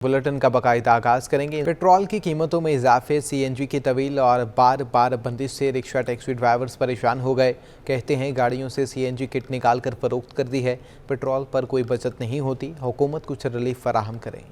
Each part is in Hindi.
बुलेटिन का बाकायदा आगाज करेंगे। पेट्रोल की कीमतों में इजाफे, सीएनजी की तवील और बार बार बंदिश से रिक्शा टैक्सी ड्राइवर्स परेशान हो गए। कहते हैं गाड़ियों से सीएनजी किट निकाल कर फरोख्त कर दी है। पेट्रोल पर कोई बचत नहीं होती, हुकूमत कुछ रिलीफ फराहम करे।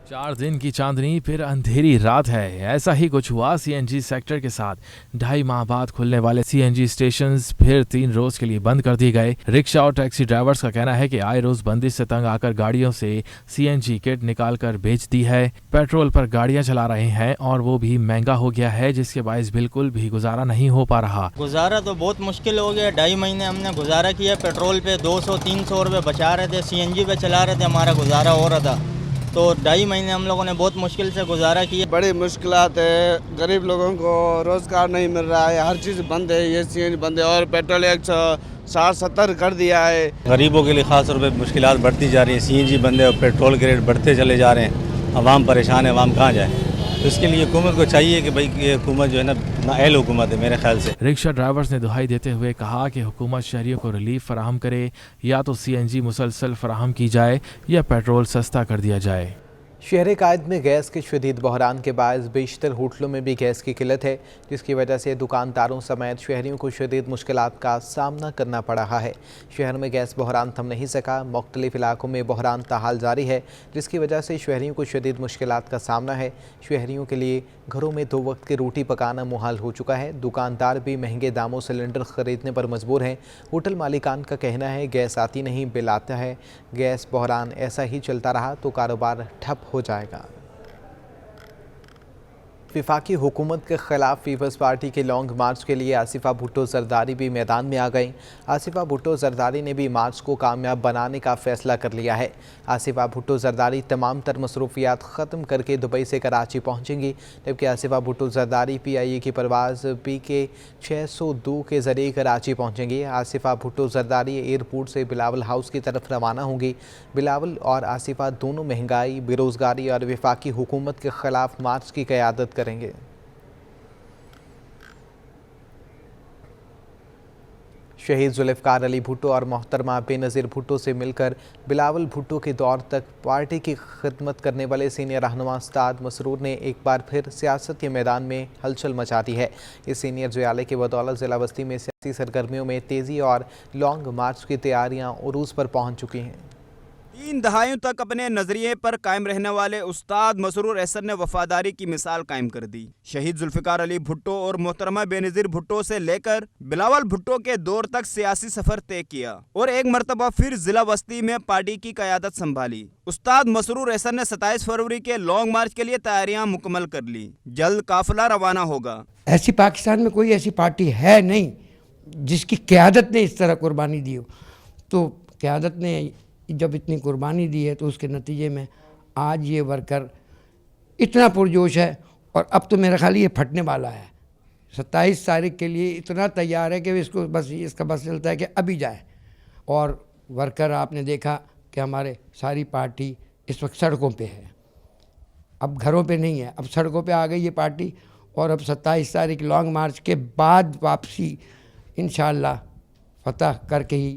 4 दिन की चांदनी फिर अंधेरी रात है। ऐसा ही कुछ हुआ सीएनजी सेक्टर के साथ। 2.5 माह बाद खुलने वाले सीएनजी स्टेशंस फिर 3 रोज के लिए बंद कर दिए गए। रिक्शा और टैक्सी ड्राइवर्स का कहना है कि आए रोज बंदिश से तंग आकर गाड़ियों से सीएनजी किट निकाल कर बेच दी है। पेट्रोल पर गाड़ियां चला रहे हैं और वो भी महंगा हो गया है, जिसके बायस बिल्कुल भी गुजारा नहीं हो पा रहा। गुजारा तो बहुत मुश्किल हो गया। 2.5 महीने हमने गुजारा किया। पेट्रोल पे 200-300 रुपये बचा रहे थे, सीएनजी पे चला रहे थे, हमारा गुजारा हो रहा था। तो 2.5 महीने हम लोगों ने बहुत मुश्किल से गुजारा किया। बड़ी मुश्किलात है, गरीब लोगों को रोज़गार नहीं मिल रहा है, हर चीज़ बंद है, ये सीएनजी बंद है और पेट्रोल 160-70 कर दिया है। गरीबों के लिए खास तौर पर मुश्किलात बढ़ती जा रही हैं। सीएनजी बंद है और पेट्रोल के रेट बढ़ते चले जा रहे हैं। अवाम परेशान है, अवाम कहाँ जाए। तो इसके लिए हुकूमत को चाहिए कि भाई ये हुकूमत जो है ना नाअहल हुकूमत है मेरे ख्याल से। रिक्शा ड्राइवर्स ने दुहाई देते हुए कहा कि हुकूमत शहरियों को रिलीफ फराहम करे, या तो सीएनजी मुसलसल फराहम की जाए या पेट्रोल सस्ता कर दिया जाए। शहर कायद में गैस के शदीद बहरान के बायस बेशतर होटलों में भी गैस की किल्लत है, जिसकी वजह से दुकानदारों समेत शहरियों को शदीद मुश्किलात का सामना करना पड़ रहा है। शहर में गैस बहरान थम नहीं सका। मुख्तलिफ इलाकों में बहरान ताहाल जारी है, जिसकी वजह से शहरियों को शदीद मुश्किलात का सामना है। शहरियों के लिए घरों में 2 वक्त की रोटी पकाना मुहाल हो चुका है। दुकानदार भी महंगे दामों सिलेंडर ख़रीदने पर मजबूर हैं। होटल मालिकान का कहना है गैस आती नहीं, बिल आता है। गैस बहरान ऐसा ही चलता रहा तो कारोबार ठप हो जाएगा। वफाकी हुकूमत के खिलाफ पीपल्स पार्टी के लॉन्ग मार्च के लिए आसिफा भुट्टो जरदारी भी मैदान में आ गई। आसिफा भुट्टो जरदारी ने भी मार्च को कामयाब बनाने का फैसला कर लिया है। आसिफा भुट्टो जरदारी तमाम तर मसरूफियात ख़त्म करके दुबई से कराची पहुंचेंगी, जबकि आसिफा भुट्टो जरदारी PIA की परवाज़ PK 602 के ज़रिए कराची पहुंचेंगी। आसिफा भुट्टो जरदारी एयरपोर्ट से बिलावल हाउस की तरफ रवाना होंगी। बिलावल और आसिफा दोनों महंगाई, बेरोज़गारी और वफाकी हुकूमत के खिलाफ मार्च की क़यादत करेंगे। शहीद जुल्फ़िकार अली भुट्टो और मोहतरमा बेनज़ीर भुट्टो से मिलकर बिलावल भुट्टो के दौर तक पार्टी की खिदमत करने वाले सीनियर रहनुमा उस्ताद मसरूर ने एक बार फिर सियासत के मैदान में हलचल मचा दी है। इस सीनियर जुयाले की बदौलत ज़िला बस्ती में सियासी सरगर्मियों में तेज़ी और लॉन्ग मार्च की तैयारियां उरूज पर पहुंच चुकी हैं। 3 दहाइयों तक अपने नजरिए पर कायम रहने वाले उस्ताद मसरूर एहसन ने वफादारी की मिसाल कायम कर दी। शहीद जुल्फ़िकार अली भुट्टो और मोहतरमा बेनज़ीर भुट्टो से लेकर बिलावल भुट्टो के दौर तक सियासी सफर तय किया और एक मरतबा फिर जिला बस्ती में पार्टी की क़यादत संभाली। उस्ताद मसरूर एहसन ने 27 फरवरी के लॉन्ग मार्च के लिए तैयारियां मुकम्मल कर ली। जल्द काफिला रवाना होगा। ऐसी पाकिस्तान में कोई ऐसी पार्टी है नहीं जिसकी क़यादत ने इस तरह कुर्बानी दी हो। तो क़यादत ने जब इतनी कुर्बानी दी है तो उसके नतीजे में आज ये वर्कर इतना पुरजोश है और अब तो मेरा ख्याल ये फटने वाला है। 27 तारीख के लिए इतना तैयार है कि इसको बस इसका बस चलता है कि अभी जाए। और वर्कर आपने देखा कि हमारे सारी पार्टी इस वक्त सड़कों पे है, अब घरों पे नहीं है, अब सड़कों पे आ गई ये पार्टी। और अब 27 तारीख लॉन्ग मार्च के बाद वापसी इंशाअल्लाह फतह करके ही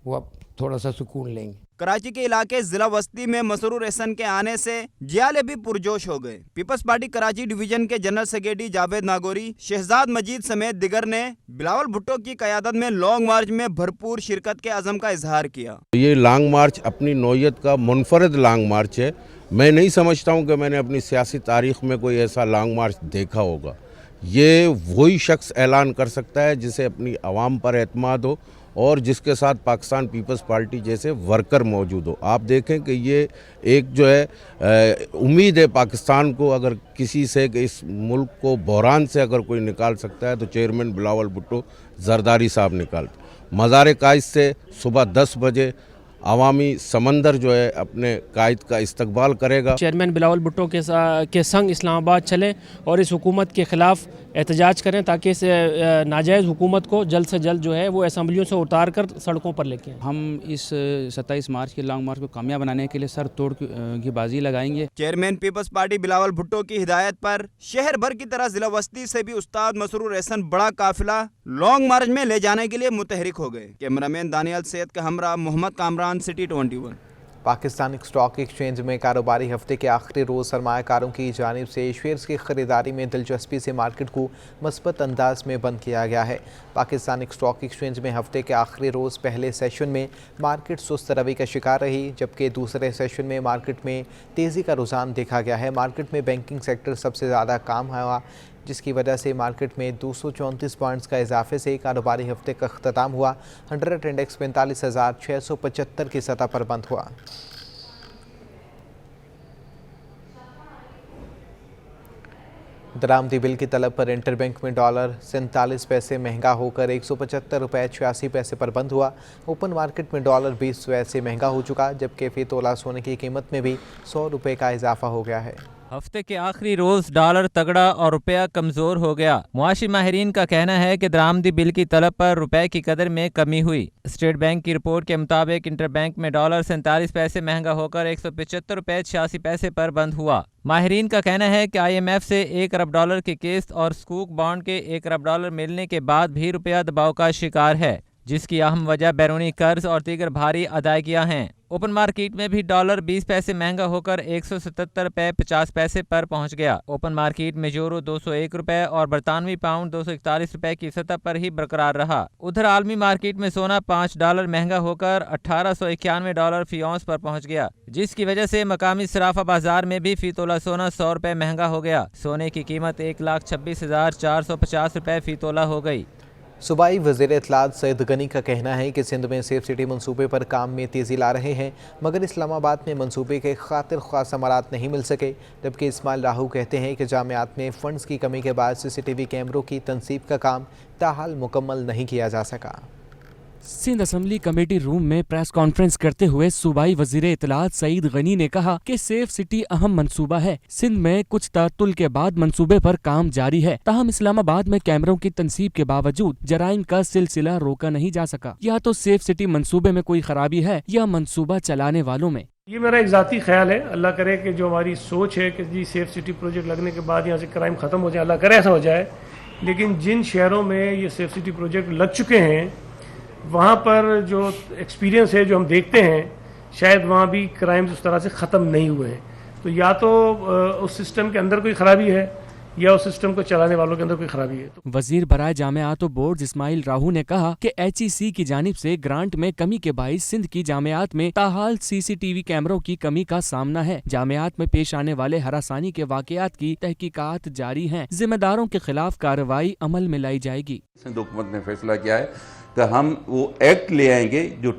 वो अब थोड़ा सा सुकून लेंगे। कराची के इलाके जिला बस्ती में मसरूर एहसन के आने से जियाले भी पुरजोश हो गए। पीपल्स पार्टी कराची डिवीजन के जनरल सेक्रेटरी जावेद नागौरी, शहजाद मजीद समेत दिगर ने बिलावल भुट्टो की क़यादत में लॉन्ग मार्च में भरपूर शिरकत के अज़म का इजहार किया। ये लॉन्ग मार्च अपनी नौयत का मुनफरद लॉन्ग मार्च है। मैं नहीं समझता हूँ कि मैंने अपनी सियासी तारीख में कोई ऐसा लॉन्ग मार्च देखा होगा। ये वही शख्स ऐलान कर सकता है जिसे अपनी आवाम पर एतमाद हो और जिसके साथ पाकिस्तान पीपल्स पार्टी जैसे वर्कर मौजूद हो। आप देखें कि ये एक जो है उम्मीद है पाकिस्तान को, अगर किसी से कि इस मुल्क को बहरान से अगर कोई निकाल सकता है तो चेयरमैन बिलावल भुट्टो जरदारी साहब निकालते। मज़ार कायद से सुबह 10 बजे अवामी समंदर जो है अपने कायद का इस्तकबाल करेगा। चेयरमैन बिलावल भुट्टो के संग इस्लामाबाद चलें और इस हुकूमत के ख़िलाफ़ एहतजाज करें ताकि इस नाजायज़ हुकूमत को जल्द से जल्द जो है वो असम्बलियों से उतार कर सड़कों पर लेके आएं। हम इस 27 मार्च के लॉन्ग मार्च को कामयाब बनाने के लिए सर तोड़ की बाजी लगाएंगे। Chairman people's party Bilawal Bhutto की हिदायत पर शहर भर की तरह जिला बस्ती से भी उस्ताद मसरूर एहसन बड़ा काफिला लॉन्ग मार्च में ले जाने के लिए मुतहरिक हो गए। कैमरामैन दानियाल सैयद का हमरा Mohammad Kamran, city 21। Pakistan stock exchange में कारोबारी हफ्ते के आखिरी रोज़ सरमायाकारों की जानिब से शेयर्स की खरीदारी में दिलचस्पी से मार्केट को मस्बत अंदाज में बंद किया गया है। पाकिस्तान स्टॉक एक्सचेंज में हफ्ते के आखिरी रोज़ पहले सेशन में मार्केट सुस्त रवि का शिकार रही, जबकि दूसरे सेशन में मार्केट में तेज़ी का रुझान देखा गया है। मार्केट में बैंकिंग सेक्टर सबसे ज़्यादा काम हुआ, जिसकी वजह से मार्केट में 234 पॉइंट्स का इजाफे से कारोबारी हफ्ते का अख्ताम हुआ। 100 इंडेक्स 45,675 की सतह पर बंद हुआ। दरामदी बिल की तलब पर इंटरबैंक में डॉलर 47 पैसे महंगा होकर 175 रुपये 86 पैसे पर बंद हुआ। ओपन मार्केट में डॉलर 20 पैसे महंगा हो चुका, जबकि फी तोला सोने की कीमत में भी 100 रुपये का इजाफा हो गया है। हफ्ते के आखिरी रोज डॉलर तगड़ा और रुपया कमजोर हो गया। मुआशी माहिरीन का कहना है कि दरामदी बिल की तलब पर रुपए की कदर में कमी हुई। स्टेट बैंक की रिपोर्ट के मुताबिक इंटरबैंक में डॉलर 47 पैसे महंगा होकर 175 रुपये 86 पैसे पर बंद हुआ। माहिरीन का कहना है कि IMF से 1 अरब डॉलर की किस्त और स्कूक बॉन्ड के 1 अरब डॉलर मिलने के बाद भी रुपया दबाव का शिकार है, जिसकी अहम वजह बैरूनी कर्ज और दीगर भारी अदायगियां हैं। ओपन मार्केट में भी डॉलर 20 पैसे महंगा होकर 177 रुपये 50 पैसे पर पहुंच गया। ओपन मार्केट में यूरो 201 रुपये और बरतानवी पाउंड 241 रुपये की सतह पर ही बरकरार रहा। उधर आलमी मार्केट में सोना 5 डॉलर महंगा होकर 1891 डॉलर फी औंस पर पहुंच गया, जिसकी वजह से मकामी सराफा बाजार में भी फी तोला सोना 100 रुपये महंगा हो गया। सोने की कीमत 1,26,450 रुपये फी तोला हो गई। सूबाई वज़ीर इत्तलात सईद गनी का कहना है कि सिंध में सेफ सिटी मंसूबे पर काम में तेज़ी ला रहे हैं, मगर इस्लामाबाद में मंसूबे के खातिर ख्वाह समारात नहीं मिल सके। जबकि इस्माइल राहू कहते हैं कि जामियात में फ़ंड्स की कमी के बाद CCTV कैमरों की तनसीब का काम ताहाल मुकम्मल नहीं किया जा सका। सिंध असम्बली कमेटी रूम में प्रेस कॉन्फ्रेंस करते हुए सूबाई वजीर इत्तलात सईद गनी ने कहा कि सेफ सिटी अहम मंसूबा है। सिंध में कुछ तातुल के बाद मंसूबे पर काम जारी है, ताहम इस्लामाबाद में कैमरों की तनसीब के बावजूद जराइम का सिलसिला रोका नहीं जा सका। या तो सेफ सिटी मंसूबे में कोई खराबी है या मंसूबा चलाने वालों में। ये मेरा एक ज़ाती ख्याल है। अल्लाह करे कि जो हमारी सोच है कि जी सेफ सिटी प्रोजेक्ट लगने के बाद यहाँ से क्राइम ख़त्म हो जाए, अल्लाह करे ऐसा हो जाए। लेकिन जिन शहरों में ये सेफ सिटी प्रोजेक्ट लग चुके हैं, वहाँ पर जो एक्सपीरियंस है, जो हम देखते हैं, शायद वहाँ भी क्राइम्स उस तरह से ख़त्म नहीं हुए हैं। तो या तो उस सिस्टम के अंदर कोई ख़राबी है या उस सिस्टम को चलाने वालों के अंदर कोई खराबी है। वजीर बराए जामियात और बोर्ड इस्माइल राहू ने कहा कि HEC की जानिब से ग्रांट में कमी के बाइस सिंध की जामियात में ताहाल CCTV कैमरों की कमी का सामना है। जामियात में पेश आने वाले हरासानी के वाकयात की तहकीकात जारी हैं। जिम्मेदारों के खिलाफ कार्रवाई अमल में लाई जाएगी। सिंध हुकूमत ने फैसला किया है कि हम वो एक्ट ले आएंगे जो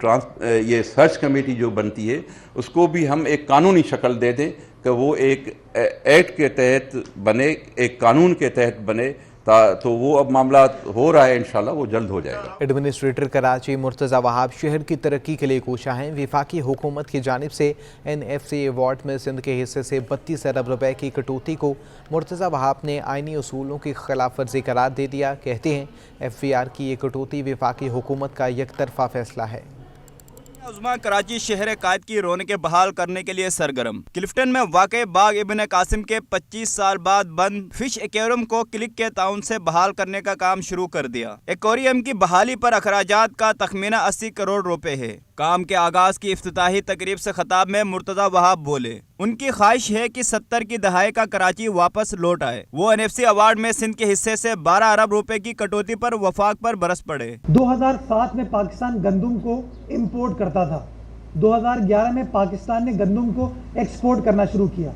ये सर्च कमेटी जो बनती है उसको भी हम एक कानूनी शक्ल दे दें कि वो एक एक्ट के तहत बने, एक कानून के तहत बने, तो वो अब मामला हो रहा है, इंशाल्लाह वो जल्द हो जाएगा। एडमिनिस्ट्रेटर कराची मुर्तज़ा वहाब शहर की तरक्की के लिए कोशा हैं। वफाकी हुकूमत की जानिब से NFC अवार्ड में सिंध के हिस्से से 32 अरब रुपए की कटौती को मुर्तज़ा वहाब ने आइनी उसूलों की खिलाफ वर्जी करार दे दिया। कहते हैं FVR की ये कटौती वफाकी हुकूमत का एकतरफा फैसला है। उस्मा कराची शहर कायद की रौनकें बहाल करने के लिए सरगर्म। क्लिफ्टन में वाक़े बाग इब्न कासिम के 25 साल बाद बंद फिश एक्वेरियम को क्लिक के ताउन से बहाल करने का काम शुरू कर दिया। एक्वेरियम की बहाली पर अखराजात का तखमीना 80 करोड़ रुपए है। काम के आगाज की इफ्तिताही तकरीब से खिताब में मुर्तज़ा वहाब बोले, उनकी ख्वाहिश है कि 70 की दहाई का कराची वापस लौट आए। वो NFC अवार्ड में सिंध के हिस्से से 12 अरब रुपए की कटौती पर वफाक पर बरस पड़े। 2007 में पाकिस्तान गंदम को इम्पोर्ट करता था। 2011 में पाकिस्तान ने गंदम को एक्सपोर्ट करना शुरू किया।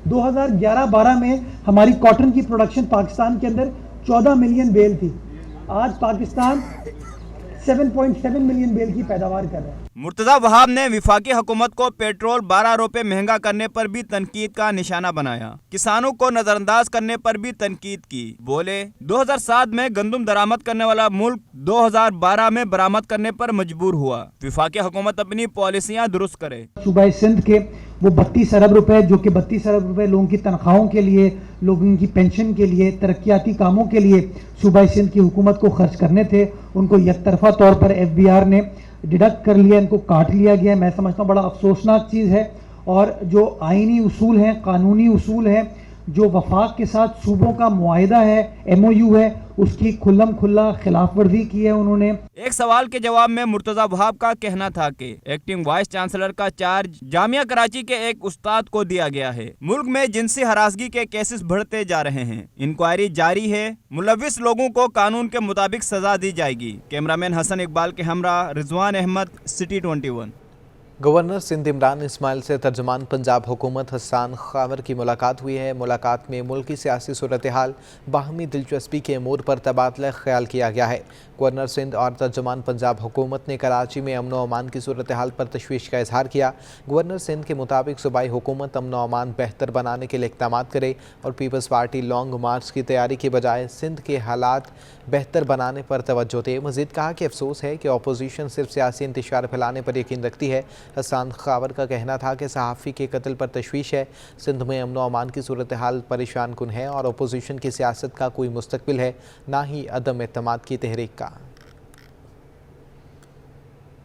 2011-12 में हमारी कॉटन की प्रोडक्शन पाकिस्तान के अंदर 14 मिलियन बेल थी। आज पाकिस्तान 7.7 मिलियन बेल की पैदावार कर रहा है। मुर्तज़ा वहाब ने विफाकी हुकूमत को पेट्रोल 12 रुपए महंगा करने पर भी तनकीद का निशाना बनाया। किसानों को नजरअंदाज करने पर भी तनकीद की। बोले, 2007 में गंदम दरामद करने वाला मुल्क 2012 में बरामद करने पर मजबूर हुआ। विफाकी हुकूमत अपनी पॉलिसियाँ दुरुस्त करे। सूबा सिंध के वो 32 अरब रुपए, जो कि 32 अरब रुपए लोगों की तनख्वाहों के लिए, लोगों की पेंशन के लिए, तरक्याती कामों के लिए सूबा सिंध की हुकूमत को खर्च करने थे, उनको एकतरफा तौर पर FBR ने डिडक्ट कर लिया, इनको काट लिया गया। मैं समझता हूँ बड़ा अफसोसनाक चीज़ है। और जो आइनी उसूल हैं, कानूनी उसूल हैं, जो वफाक के साथ सूबों का मुआहिदा है, MOU है, उसकी खुल्लम खुल्ला खिलाफ वर्जी की है उन्होंने। एक सवाल के जवाब में मुर्तजा वहाब का कहना था कि एक्टिंग वाइस चांसलर का चार्ज जामिया कराची के एक उस्ताद को दिया गया है। मुल्क में जिनसी हरासगी के केसेस बढ़ते जा रहे हैं, इंक्वायरी जारी है, मुलविस लोगों को कानून के मुताबिक सजा दी जाएगी। कैमरामैन हसन इकबाल के हमरा रिजवान अहमद, सिटी 21। गवर्नर सिंध इमरान इस्माइल से तर्जुमान पंजाब हुकूमत हसन खावर की मुलाकात हुई है। मुलाकात में मुल्क की सियासी सूरत हाल, बाहमी दिलचस्पी के अमूर पर तबादला ख्याल किया गया है। गवर्नर सिंध और तर्जुमान पंजाब हुकूमत ने कराची में अमन व अमान की सूरत हाल पर तशवीश का इजहार किया। गवर्नर सिंध के मुताबिक सूबाई हुकूमत अमन व अमान बेहतर बनाने के लिए इक़दाम करे और पीपल्स पार्टी लॉन्ग मार्च की तैयारी की बजाय सिंध के हालात बेहतर बनाने पर तवज्जो दे। मज़ीद कहा कि अफसोस है कि अपोजिशन सिर्फ सियासी इंतशार फैलाने पर यकीन रखती है। हसन खावर का कहना था कि सहाफ़ी के कत्ल पर तशवीश है। सिंध में अमन व अमान की सूरत हाल परेशान कुन है और अपोजिशन की सियासत का कोई मुस्तकबिल है, ना ही अदम एतमाद की तहरीक का।